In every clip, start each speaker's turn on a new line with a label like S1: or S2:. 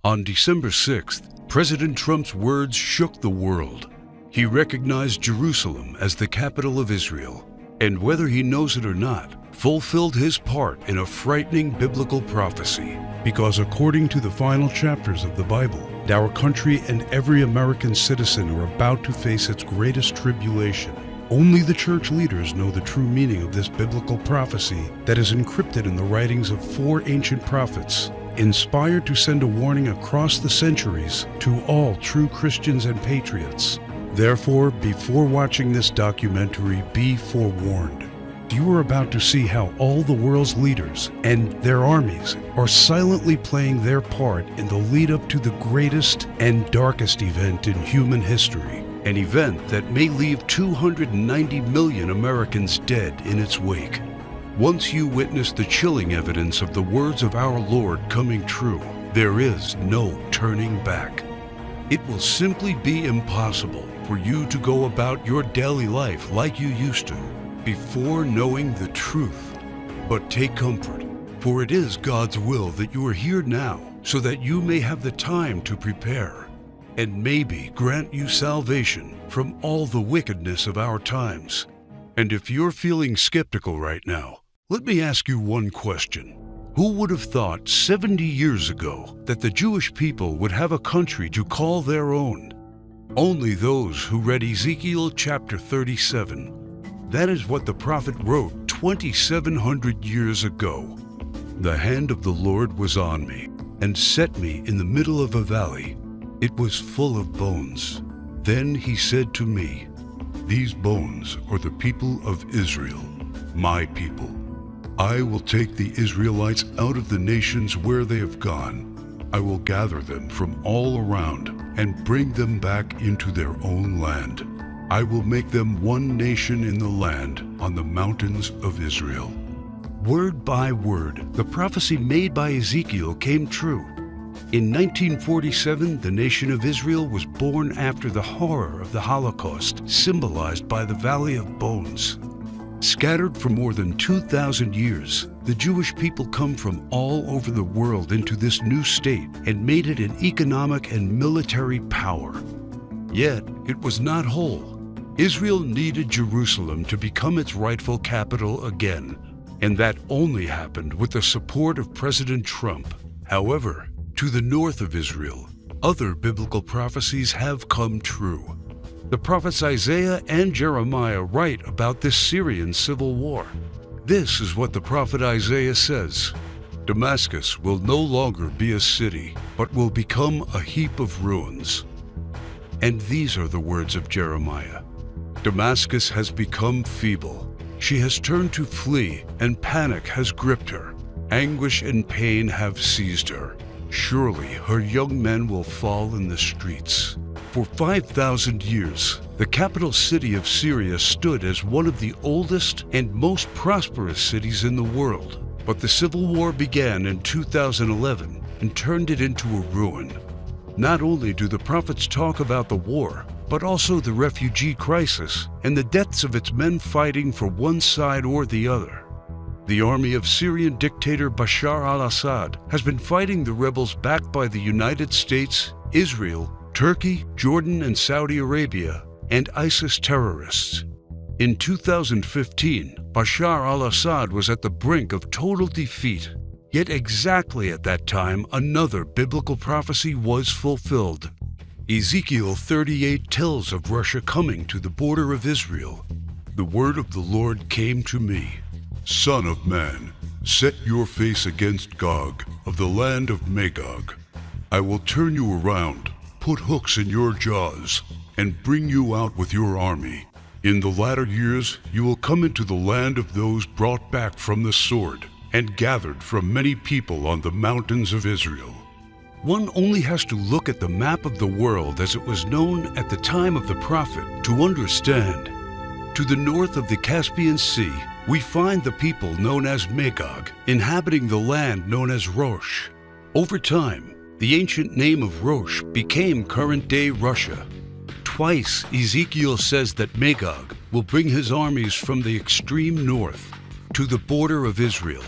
S1: On December 6th, President Trump's words shook the world. He recognized Jerusalem as the capital of Israel, and whether he knows it or not, fulfilled his part in a frightening biblical prophecy. Because according to the final chapters of the Bible, our country and every American citizen are about to face its greatest tribulation. Only the church leaders know the true meaning of this biblical prophecy that is encrypted in the writings of 4 ancient prophets, inspired to send a warning across the centuries to all true Christians and patriots. Therefore, before watching this documentary, be forewarned. You are about to see how all the world's leaders and their armies are silently playing their part in the lead up to the greatest and darkest event in human history. An event that may leave 290 million Americans dead in its wake. Once you witness the chilling evidence of the words of our Lord coming true, there is no turning back. It will simply be impossible for you to go about your daily life like you used to before knowing the truth. But take comfort, for it is God's will that you are here now so that you may have the time to prepare and maybe grant you salvation from all the wickedness of our times. And if you're feeling skeptical right now, let me ask you one question. Who would have thought 70 years ago that the Jewish people would have a country to call their own? Only those who read Ezekiel chapter 37. That is what the prophet wrote 2,700 years ago. The hand of the Lord was on me and set me in the middle of a valley. It was full of bones. Then he said to me, "These bones are the people of Israel, my people. I will take the Israelites out of the nations where they have gone. I will gather them from all around and bring them back into their own land. I will make them one nation in the land on the mountains of Israel." Word by word, the prophecy made by Ezekiel came true. In 1947, the nation of Israel was born after the horror of the Holocaust, symbolized by the Valley of Bones. Scattered for more than 2,000 years, the Jewish people come from all over the world into this new state and made it an economic and military power. Yet, it was not whole. Israel needed Jerusalem to become its rightful capital again, and that only happened with the support of President Trump. However, to the north of Israel, other biblical prophecies have come true. The prophets Isaiah and Jeremiah write about this Syrian civil war. This is what the prophet Isaiah says: "Damascus will no longer be a city, but will become a heap of ruins." And these are the words of Jeremiah: "Damascus has become feeble. She has turned to flee, and panic has gripped her. Anguish and pain have seized her. Surely her young men will fall in the streets." For 5,000 years, the capital city of Syria stood as one of the oldest and most prosperous cities in the world. But the civil war began in 2011 and turned it into a ruin. Not only do the prophets talk about the war, but also the refugee crisis and the deaths of its men fighting for one side or the other. The army of Syrian dictator Bashar al-Assad has been fighting the rebels backed by the United States, Israel, Turkey, Jordan, and Saudi Arabia, and ISIS terrorists. In 2015, Bashar al-Assad was at the brink of total defeat. Yet exactly at that time, another biblical prophecy was fulfilled. Ezekiel 38 tells of Russia coming to the border of Israel. The word of the Lord came to me: "Son of man, set your face against Gog of the land of Magog. I will turn you around, put hooks in your jaws, and bring you out with your army. In the latter years you will come into the land of those brought back from the sword and gathered from many people on the mountains of Israel." One only has to look at the map of the world as it was known at the time of the prophet to understand. To the north of the Caspian Sea, we find the people known as Magog, inhabiting the land known as Rosh. Over time, the ancient name of Rosh became current-day Russia. Twice, Ezekiel says that Magog will bring his armies from the extreme north to the border of Israel.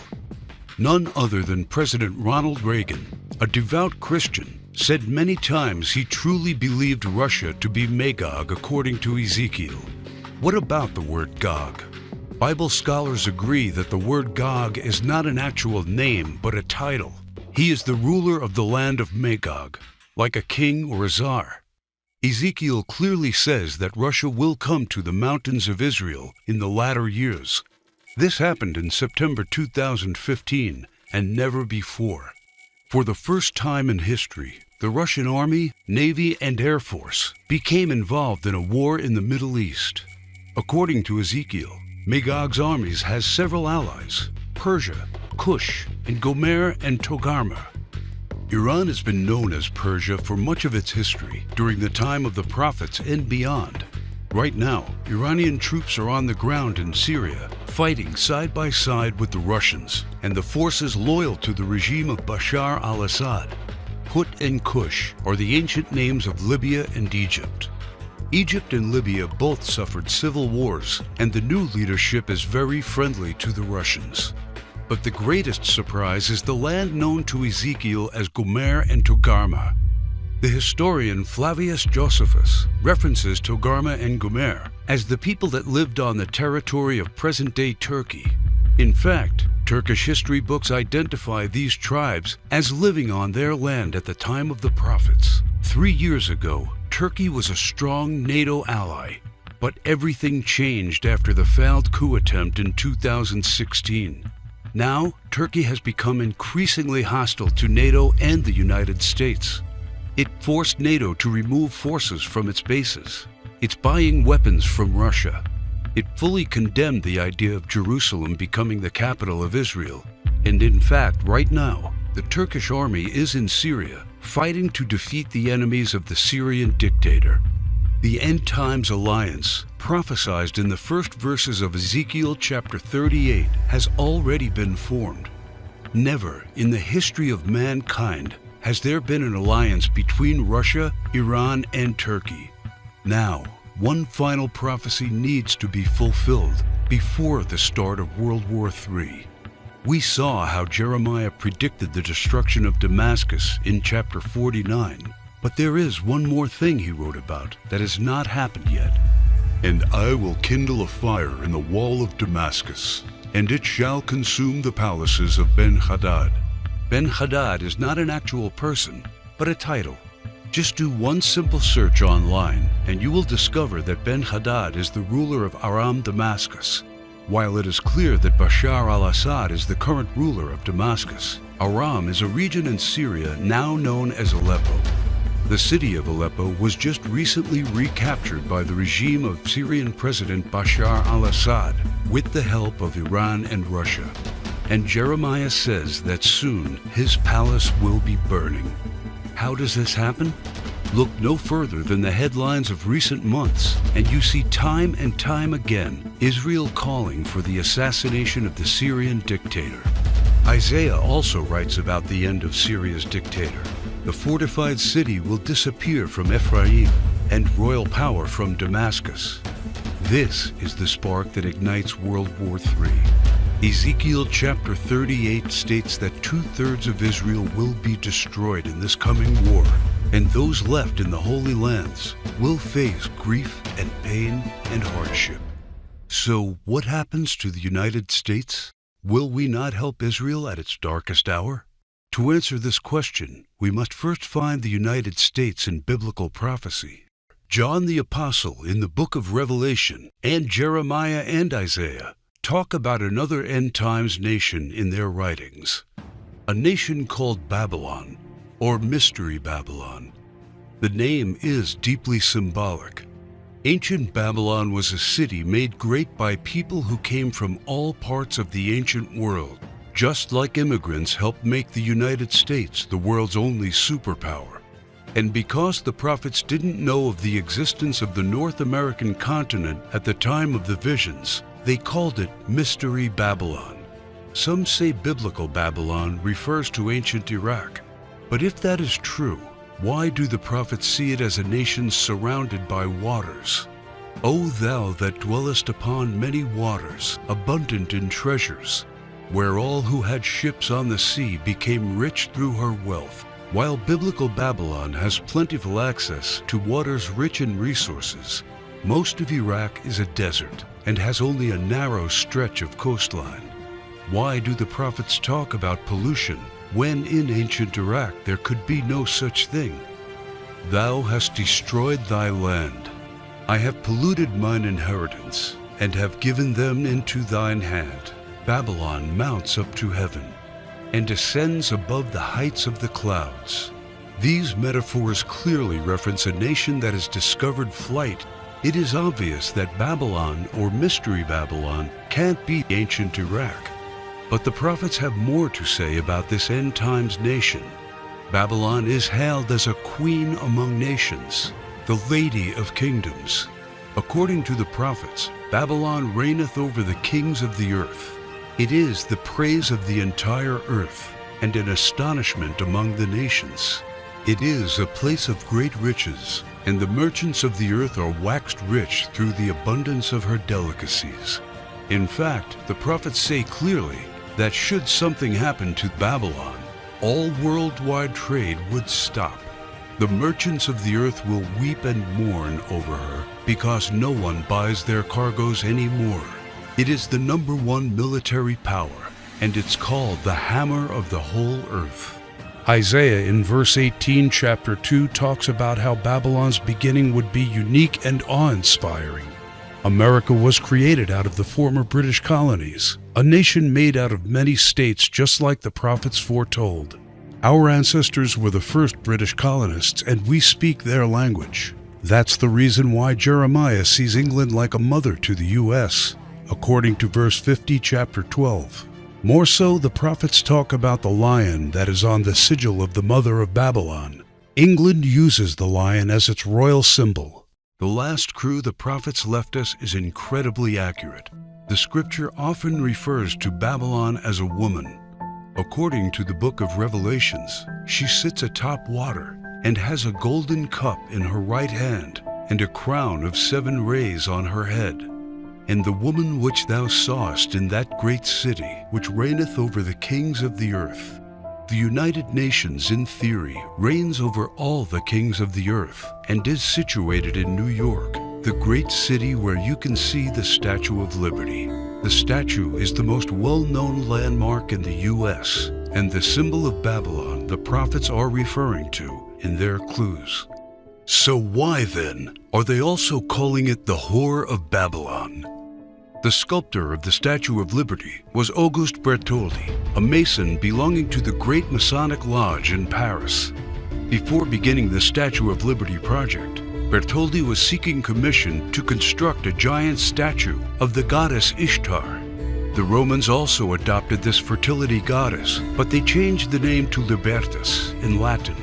S1: None other than President Ronald Reagan, a devout Christian, said many times he truly believed Russia to be Magog according to Ezekiel. What about the word Gog? Bible scholars agree that the word Gog is not an actual name, but a title. He is the ruler of the land of Magog, like a king or a czar. Ezekiel clearly says that Russia will come to the mountains of Israel in the latter years. This happened in September 2015 and never before. For the first time in history, the Russian Army, Navy, and Air Force became involved in a war in the Middle East. According to Ezekiel, Magog's armies has several allies: Persia, Kush, and Gomer and Togarmah. Iran has been known as Persia for much of its history, during the time of the prophets and beyond. Right now, Iranian troops are on the ground in Syria, fighting side by side with the Russians and the forces loyal to the regime of Bashar al-Assad. Put and Kush are the ancient names of Libya and Egypt. Egypt and Libya both suffered civil wars, and the new leadership is very friendly to the Russians. But the greatest surprise is the land known to Ezekiel as Gomer and Togarmah. The historian Flavius Josephus references Togarmah and Gomer as the people that lived on the territory of present-day Turkey. In fact, Turkish history books identify these tribes as living on their land at the time of the prophets. 3 years ago, Turkey was a strong NATO ally, but everything changed after the failed coup attempt in 2016. Now, Turkey has become increasingly hostile to NATO and the United States. It forced NATO to remove forces from its bases. It's buying weapons from Russia. It fully condemned the idea of Jerusalem becoming the capital of Israel. And in fact, right now, the Turkish army is in Syria, fighting to defeat the enemies of the Syrian dictator. The End Times Alliance, prophesied in the first verses of Ezekiel chapter 38, has already been formed. Never in the history of mankind has there been an alliance between Russia, Iran, and Turkey. Now, one final prophecy needs to be fulfilled before the start of World War III. We saw how Jeremiah predicted the destruction of Damascus in chapter 49, but there is one more thing he wrote about that has not happened yet. And I will kindle a fire in the wall of Damascus, and it shall consume the palaces of Ben-Hadad. Ben-Hadad is not an actual person, but a title. Just do one simple search online, and you will discover that Ben-Hadad is the ruler of Aram Damascus. While it is clear that Bashar al-Assad is the current ruler of Damascus, Aram is a region in Syria now known as Aleppo. The city of Aleppo was just recently recaptured by the regime of Syrian President Bashar al-Assad with the help of Iran and Russia. And Jeremiah says that soon his palace will be burning. How does this happen? Look no further than the headlines of recent months, and you see time and time again Israel calling for the assassination of the Syrian dictator. Isaiah also writes about the end of Syria's dictator. The fortified city will disappear from Ephraim and royal power from Damascus. This is the spark that ignites World War III. Ezekiel chapter 38 states that 2/3 of Israel will be destroyed in this coming war, and those left in the Holy Lands will face grief and pain and hardship. So what happens to the United States? Will we not help Israel at its darkest hour? To answer this question, we must first find the United States in biblical prophecy. John the Apostle in the book of Revelation and Jeremiah and Isaiah talk about another end times nation in their writings. A nation called Babylon, or Mystery Babylon. The name is deeply symbolic. Ancient Babylon was a city made great by people who came from all parts of the ancient world, just like immigrants helped make the United States the world's only superpower. And because the prophets didn't know of the existence of the North American continent at the time of the visions, they called it Mystery Babylon. Some say biblical Babylon refers to ancient Iraq. But if that is true, why do the prophets see it as a nation surrounded by waters? O thou that dwellest upon many waters, abundant in treasures, where all who had ships on the sea became rich through her wealth. While biblical Babylon has plentiful access to waters rich in resources, most of Iraq is a desert and has only a narrow stretch of coastline. Why do the prophets talk about pollution when in ancient Iraq there could be no such thing? Thou hast destroyed thy land. I have polluted mine inheritance, and have given them into thine hand. Babylon mounts up to heaven, and descends above the heights of the clouds. These metaphors clearly reference a nation that has discovered flight. It is obvious that Babylon, or Mystery Babylon, can't be ancient Iraq. But the prophets have more to say about this end times nation. Babylon is hailed as a queen among nations, the lady of kingdoms. According to the prophets, Babylon reigneth over the kings of the earth. It is the praise of the entire earth, and an astonishment among the nations. It is a place of great riches, and the merchants of the earth are waxed rich through the abundance of her delicacies. In fact, the prophets say clearly that should something happen to Babylon, all worldwide trade would stop. The merchants of the earth will weep and mourn over her because no one buys their cargoes anymore. It is the #1 military power, and it's called the hammer of the whole earth. Isaiah in verse 18, chapter 2, talks about how Babylon's beginning would be unique and awe-inspiring. America was created out of the former British colonies, a nation made out of many states just like the prophets foretold. Our ancestors were the first British colonists, and we speak their language. That's the reason why Jeremiah sees England like a mother to the U.S., according to verse 50, chapter 12. More so, the prophets talk about the lion that is on the sigil of the mother of Babylon. England uses the lion as its royal symbol. The last crew the prophets left us is incredibly accurate. The scripture often refers to Babylon as a woman. According to the book of Revelations, she sits atop water and has a golden cup in her right hand and a crown of 7 rays on her head. And the woman which thou sawest in that great city, which reigneth over the kings of the earth. The United Nations, in theory, reigns over all the kings of the earth and is situated in New York, the great city where you can see the Statue of Liberty. The statue is the most well-known landmark in the U.S. and the symbol of Babylon the prophets are referring to in their clues. So why, then, are they also calling it the Whore of Babylon? The sculptor of the Statue of Liberty was Auguste Bertoldi, a Mason belonging to the Great Masonic Lodge in Paris. Before beginning the Statue of Liberty project, Bertoldi was seeking commission to construct a giant statue of the goddess Ishtar. The Romans also adopted this fertility goddess, but they changed the name to Libertas in Latin,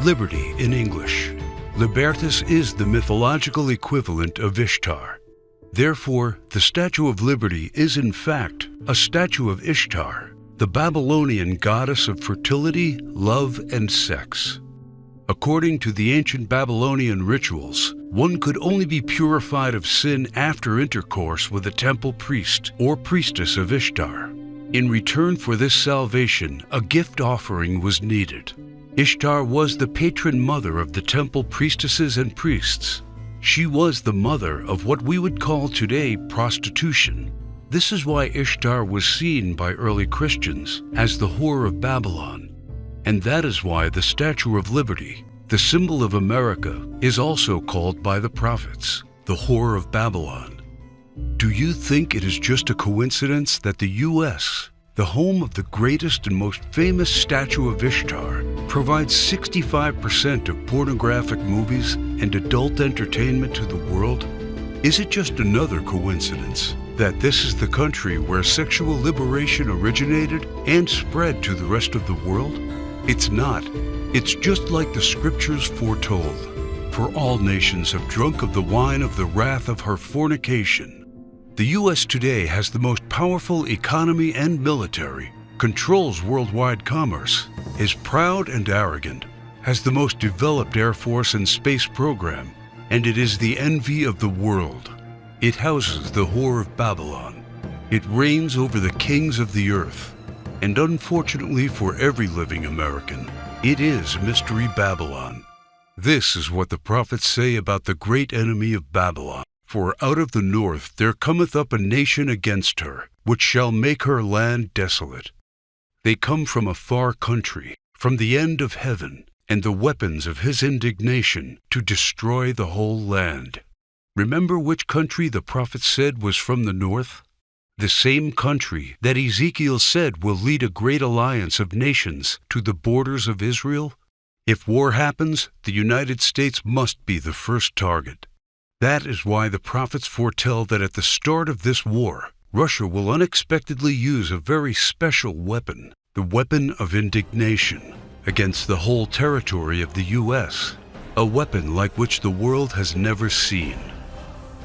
S1: Liberty in English. Libertas is the mythological equivalent of Ishtar. Therefore, the Statue of Liberty is in fact a statue of Ishtar, the Babylonian goddess of fertility, love, and sex. According to the ancient Babylonian rituals, one could only be purified of sin after intercourse with a temple priest or priestess of Ishtar. In return for this salvation, a gift offering was needed. Ishtar was the patron mother of the temple priestesses and priests. She was the mother of what we would call today prostitution. This is why Ishtar was seen by early Christians as the Whore of Babylon. And that is why the Statue of Liberty, the symbol of America, is also called by the prophets the Whore of Babylon. Do you think it is just a coincidence that the U.S., the home of the greatest and most famous statue of Ishtar, provides 65% of pornographic movies and adult entertainment to the world? Is it just another coincidence that this is the country where sexual liberation originated and spread to the rest of the world? It's not. It's just like the scriptures foretold. For all nations have drunk of the wine of the wrath of her fornication. The U.S. today has the most powerful economy and military, controls worldwide commerce, is proud and arrogant, has the most developed Air Force and space program, and it is the envy of the world. It houses the Whore of Babylon. It reigns over the kings of the earth. And unfortunately for every living American, It is Mystery Babylon. This is what the prophets say about the great enemy of Babylon. For out of the north there cometh up a nation against her, which shall make her land desolate. They come from a far country, from the end of heaven, and the weapons of his indignation to destroy the whole land. Remember which country the prophet said was from the north? The same country that Ezekiel said will lead a great alliance of nations to the borders of Israel? If war happens, the United States must be the first target. That is why the prophets foretell that at the start of this war, Russia will unexpectedly use a very special weapon, the weapon of indignation, against the whole territory of the U.S., a weapon like which the world has never seen.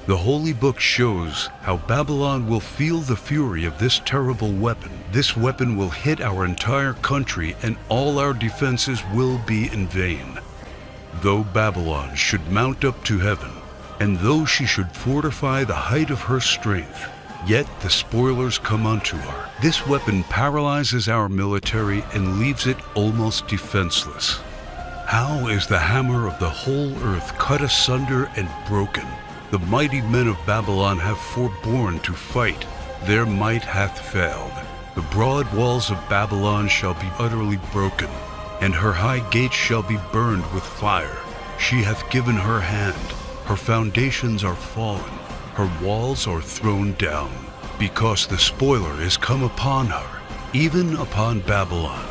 S1: The Holy Book shows how Babylon will feel the fury of this terrible weapon. This weapon will hit our entire country, and all our defenses will be in vain. Though Babylon should mount up to heaven, and though she should fortify the height of her strength, yet the spoilers come unto her. This weapon paralyzes our military and leaves it almost defenseless. How is the hammer of the whole earth cut asunder and broken? The mighty men of Babylon have forborne to fight. Their might hath failed. The broad walls of Babylon shall be utterly broken, and her high gates shall be burned with fire. She hath given her hand. Her foundations are fallen. Her walls are thrown down, because the spoiler is come upon her, even upon Babylon.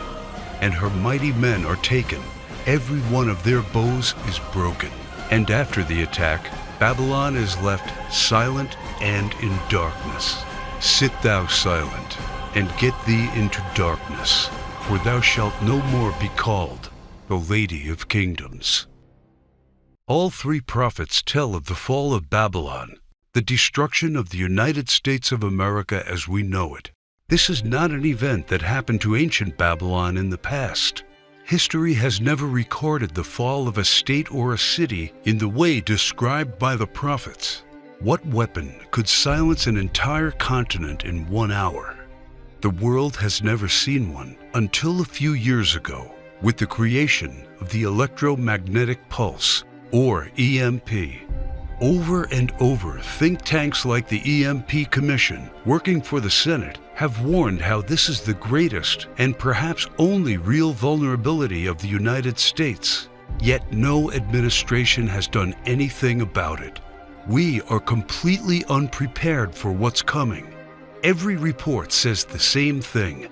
S1: And her mighty men are taken. Every one of their bows is broken. And after the attack, Babylon is left silent and in darkness. Sit thou silent, and get thee into darkness, for thou shalt no more be called the Lady of Kingdoms. All three prophets tell of the fall of Babylon, the destruction of the United States of America as we know it. This is not an event that happened to ancient Babylon in the past. History has never recorded the fall of a state or a city in the way described by the prophets. What weapon could silence an entire continent in 1 hour? The world has never seen one until a few years ago, with the creation of the electromagnetic pulse, or EMP. Over and over, think tanks like the EMP Commission, working for the Senate, have warned how this is the greatest and perhaps only real vulnerability of the United States. Yet no administration has done anything about it. We are completely unprepared for what's coming. Every report says the same thing.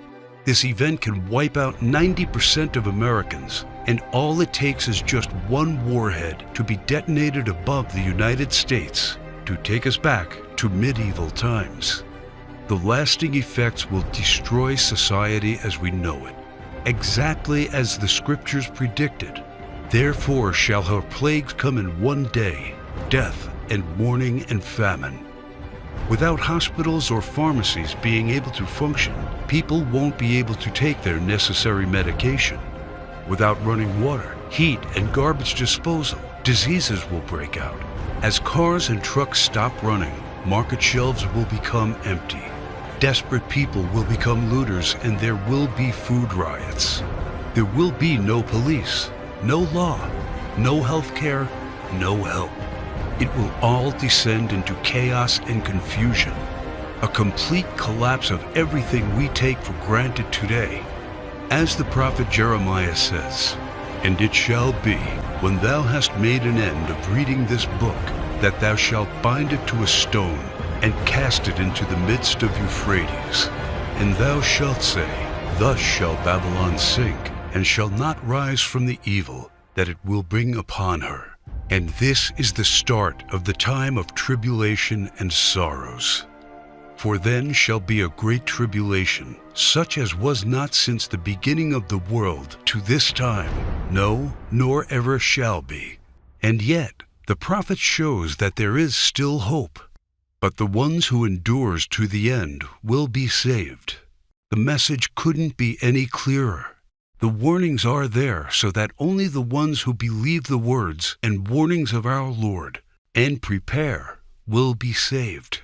S1: This event can wipe out 90% of Americans, and all it takes is just one warhead to be detonated above the United States to take us back to medieval times. The lasting effects will destroy society as we know it, exactly as the scriptures predicted. Therefore shall her plagues come in one day, death and mourning and famine. Without hospitals or pharmacies being able to function, people won't be able to take their necessary medication. Without running water, heat, and garbage disposal, diseases will break out. As cars and trucks stop running, market shelves will become empty. Desperate people will become looters, and there will be food riots. There will be no police, no law, no health care, no help. It will all descend into chaos and confusion, a complete collapse of everything we take for granted today. As the prophet Jeremiah says, "And it shall be, when thou hast made an end of reading this book, that thou shalt bind it to a stone, and cast it into the midst of Euphrates. And thou shalt say, Thus shall Babylon sink, and shall not rise from the evil that it will bring upon her. And this is the start of the time of tribulation and sorrows. For then shall be a great tribulation, such as was not since the beginning of the world to this time, no, nor ever shall be." And yet, the prophet shows that there is still hope. But the ones who endures to the end will be saved. The message couldn't be any clearer. The warnings are there so that only the ones who believe the words and warnings of our Lord and prepare will be saved.